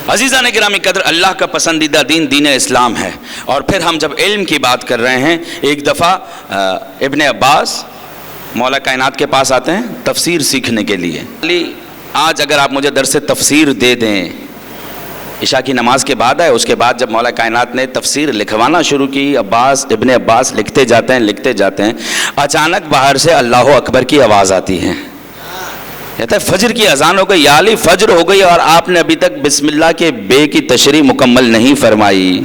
عزیزان گرامی قدر، اللہ کا پسندیدہ دین دین اسلام ہے. اور پھر ہم جب علم کی بات کر رہے ہیں، ایک دفعہ ابن عباس مولا کائنات کے پاس آتے ہیں تفسیر سیکھنے کے لیے. آج اگر آپ مجھے درس تفسیر دے دیں، عشاء کی نماز کے بعد ہے، اس کے بعد جب مولا کائنات نے تفسیر لکھوانا شروع کی، ابن عباس لکھتے جاتے ہیں، اچانک باہر سے اللہ اکبر کی آواز آتی ہے. کہتا ہے فجر کی اذان ہو گئی، یا علی فجر ہو گئی اور آپ نے ابھی تک بسم اللہ کے بے کی تشریح مکمل نہیں فرمائی.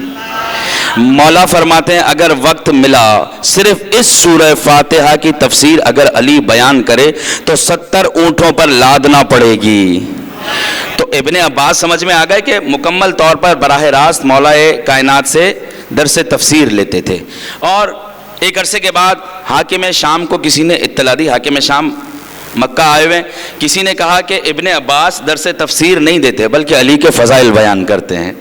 مولا فرماتے ہیں اگر وقت ملا صرف اس سورہ فاتحہ کی تفسیر اگر علی بیان کرے تو 70 اونٹوں پر لادنا پڑے گی. تو ابن عباس سمجھ میں آ گئے کہ مکمل طور پر براہ راست مولا کائنات سے درس تفسیر لیتے تھے. اور ایک عرصے کے بعد حاکم شام کو کسی نے اطلاع دی، حاکم شام مکہ آئے ہوئے، کسی نے کہا کہ ابن عباس درس تفسیر نہیں دیتے بلکہ علی کے فضائل بیان کرتے ہیں.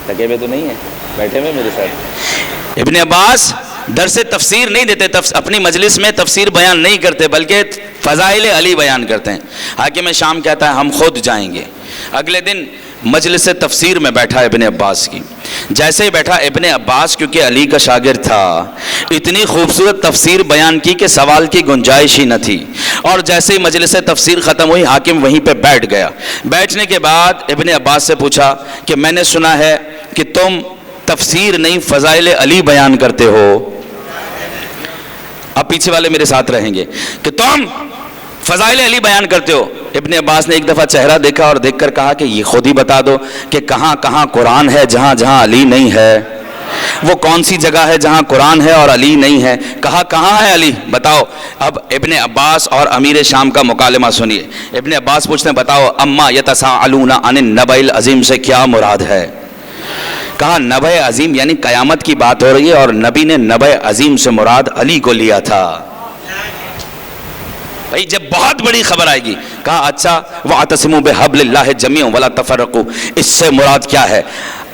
لگے ہوئے تو نہیں ہیں، بیٹھے ہوئے میرے ساتھ. ابن عباس درس تفسیر نہیں دیتے، اپنی مجلس میں تفسیر بیان نہیں کرتے بلکہ فضائل علی بیان کرتے ہیں. حاکم شام کہتا ہے ہم خود جائیں گے. اگلے دن مجلس تفسیر میں بیٹھا ابن عباس کی. جیسے ہی بیٹھا ابن عباس کیونکہ علی کا شاگرد تھا، اتنی خوبصورت تفسیر بیان کی کہ سوال کی گنجائش ہی نہ تھی. اور جیسے ہی مجلس تفسیر ختم ہوئی، حاکم وہیں پہ بیٹھ گیا. بیٹھنے کے بعد ابن عباس سے پوچھا کہ میں نے سنا ہے کہ تم تفسیر نہیں فضائل علی بیان کرتے ہو. اب پیچھے والے میرے ساتھ رہیں گے کہ تم فضائل علی بیان کرتے ہو. ابن عباس نے ایک دفعہ چہرہ دیکھا اور دیکھ کر کہا کہ یہ خود ہی بتا دو کہ کہاں کہاں قرآن ہے جہاں جہاں علی نہیں ہے. وہ کون سی جگہ ہے جہاں قرآن ہے اور علی نہیں ہے؟ کہاں ہے علی بتاؤ. اب ابن عباس اور امیر شام کا مکالمہ سنیے. ابن عباس پوچھتے ہیں بتاؤ اما یتساءلون عن النبأ العظیم سے کیا مراد ہے؟ کہا نبأ عظیم یعنی قیامت کی بات ہو رہی ہے اور نبی نے نبأ عظیم سے مراد علی کو لیا تھا. بھائی جب بہت بڑی خبر آئے گی. کہا اچھا وَاعْتَصِمُوا بِحَبْلِ اللَّهِ جَمِيعًا وَلَا تَفَرَّقُوا، اس سے مراد کیا ہے؟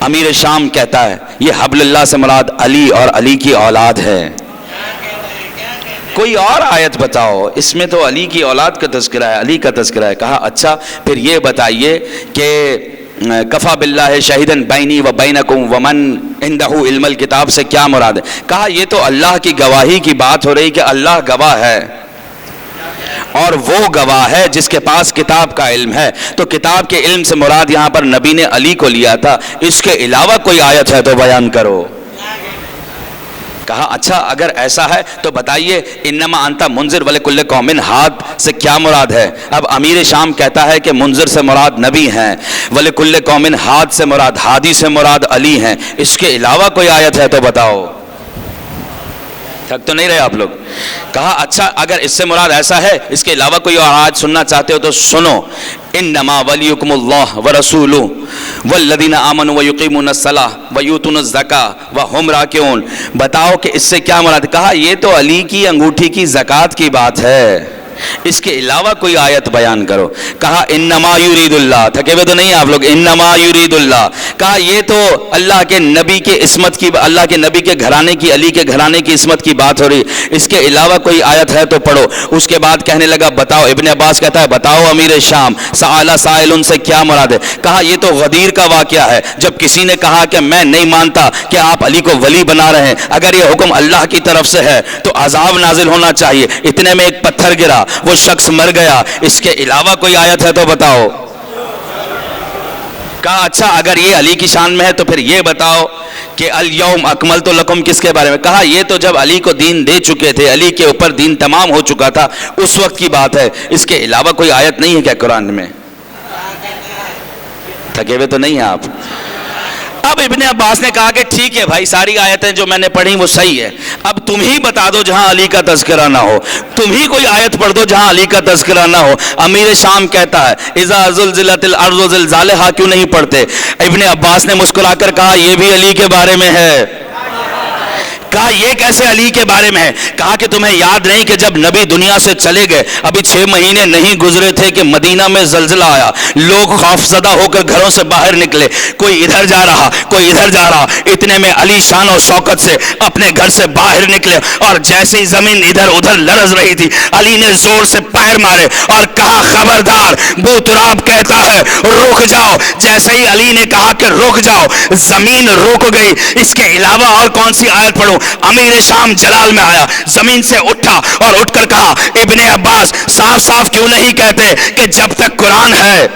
امیر شام کہتا ہے یہ حبل اللہ سے مراد علی اور علی کی اولاد ہے. کوئی اور آیت بتاؤ، اس میں تو علی کی اولاد کا تذکرہ ہے، علی کا تذکرہ ہے. کہا اچھا پھر یہ بتائیے کہ کفا باللہ شہیدن بینی و بینکم ومن عندہ علم الکتاب سے کیا مراد ہے؟ کہا یہ تو اللہ کی گواہی کی بات ہو رہی کہ اللہ گواہ ہے اور وہ گواہ ہے جس کے پاس کتاب کا علم ہے. تو کتاب کے علم سے مراد یہاں پر نبی نے علی کو لیا تھا، اس کے علاوہ کوئی آیت ہے تو بیان کرو. کہا اچھا اگر ایسا ہے تو بتائیے انما انت منذر ولکل قوم ہاد سے کیا مراد ہے؟ اب امیر شام کہتا ہے کہ منذر سے مراد نبی ہیں، ولکل قوم ہاد سے مراد ہادی سے مراد علی ہیں، اس کے علاوہ کوئی آیت ہے تو بتاؤ. تھک تو نہیں رہے آپ لوگ؟ کہا اچھا اگر اس سے مراد ایسا ہے، اس کے علاوہ کوئی اور آیت سننا چاہتے ہو تو سنو. انما ولیکم اللہ ورسولہ والذین آمنوا ویقیمون الصلاۃ ویؤتون الزکاۃ وہم راکعون. بتاؤ کہ اس سے کیا مراد؟ کہا یہ تو علی کی انگوٹھی کی زکوٰۃ کی بات ہے، اس کے علاوہ کوئی آیت بیان کرو. کہا انما یرید اللہ. تھکے ہوئے تو نہیں آپ لوگ؟ انما یرید اللہ. کہا یہ تو اللہ کے نبی کے عصمت کی، اللہ کے نبی کے گھرانے کی، علی کے گھرانے کی عصمت کی بات ہو رہی، اس کے علاوہ کوئی آیت ہے تو پڑھو. اس کے بعد کہنے لگا بتاؤ. ابن عباس کہتا ہے بتاؤ امیر شام سأل سائل سے کیا مراد ہے؟ کہا یہ تو غدیر کا واقعہ ہے، جب کسی نے کہا کہ میں نہیں مانتا کہ آپ علی کو ولی بنا رہے ہیں، اگر یہ حکم اللہ کی طرف سے ہے تو عذاب نازل ہونا چاہیے. اتنے میں ایک پتھر گرا، وہ شخص مر گیا، اس کے علاوہ کوئی آیت ہے تو بتاؤ. کہا اچھا اگر یہ علی کی شان میں ہے تو پھر یہ بتاؤ کہ الیوم اکملت لکم کس کے بارے میں؟ کہا یہ تو جب علی کو دین دے چکے تھے، علی کے اوپر دین تمام ہو چکا تھا، اس وقت کی بات ہے، اس کے علاوہ کوئی آیت نہیں ہے کیا قرآن میں؟ تھکے ہوئے تو نہیں ہیں آپ؟ اب ابن عباس نے کہا کہ ٹھیک ہے بھائی، ساری آیتیں جو میں نے پڑھی وہ صحیح ہے، اب تم ہی بتا دو جہاں علی کا تذکرہ نہ ہو، تم ہی کوئی آیت پڑھ دو جہاں علی کا تذکرہ نہ ہو. امیر شام کہتا ہے اذا زلزلت الارض زلزالہا کیوں نہیں پڑھتے؟ ابن عباس نے مسکرا کر کہا یہ بھی علی کے بارے میں ہے. کہا یہ کیسے علی کے بارے میں ہے؟ کہا کہ تمہیں یاد نہیں کہ جب نبی دنیا سے چلے گئے ابھی 6 مہینے نہیں گزرے تھے کہ مدینہ میں زلزلہ آیا، لوگ خوفزدہ ہو کر گھروں سے باہر نکلے، کوئی ادھر جا رہا کوئی ادھر جا رہا. اتنے میں علی شان و شوکت سے اپنے گھر سے باہر نکلے اور جیسے ہی زمین ادھر ادھر لرز رہی تھی، علی نے زور سے پیر مارے اور کہا خبردار، بو تراب کہتا ہے رک جاؤ. جاؤ. جیسے ہی علی نے کہا کہ رک جاؤ, زمین رک گئی. اس کے علاوہ اور کون سی آیت پڑھوں؟ امیر شام جلال میں آیا, زمین سے اٹھا اور اٹھ کر کہا ابن عباس صاف صاف کیوں نہیں کہتے کہ جب تک قرآن ہے.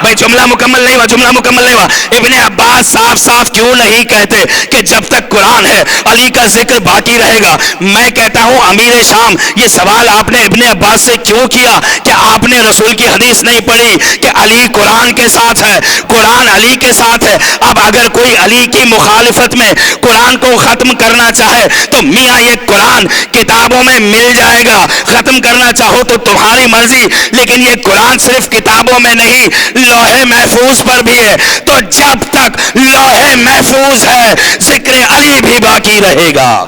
بھائی جملہ مکمل نہیں ہوا, جملہ مکمل نہیں ہوا. ابن عباس صاف صاف کیوں نہیں کہتے کہ جب تک قرآن ہے علی کا ذکر باقی رہے گا؟ میں کہتا ہوں امیر شام, یہ سوال آپ نے ابن عباس سے کیوں کیا کہ آپ نے رسول کی حدیث نہیں پڑھی کہ علی قرآن کے ساتھ ہے, قرآن علی کے ساتھ ہے. اب اگر کوئی علی کی مخالفت میں قرآن کو ختم کرنا چاہے تو میاں یہ قرآن کتابوں میں مل جائے گا, ختم کرنا چاہو تو تمہاری مرضی, لیکن یہ قرآن صرف کتابوں میں نہیں لوح محفوظ پر بھی ہے. تو جب تک لوح محفوظ ہے ذکر علی بھی باقی رہے گا.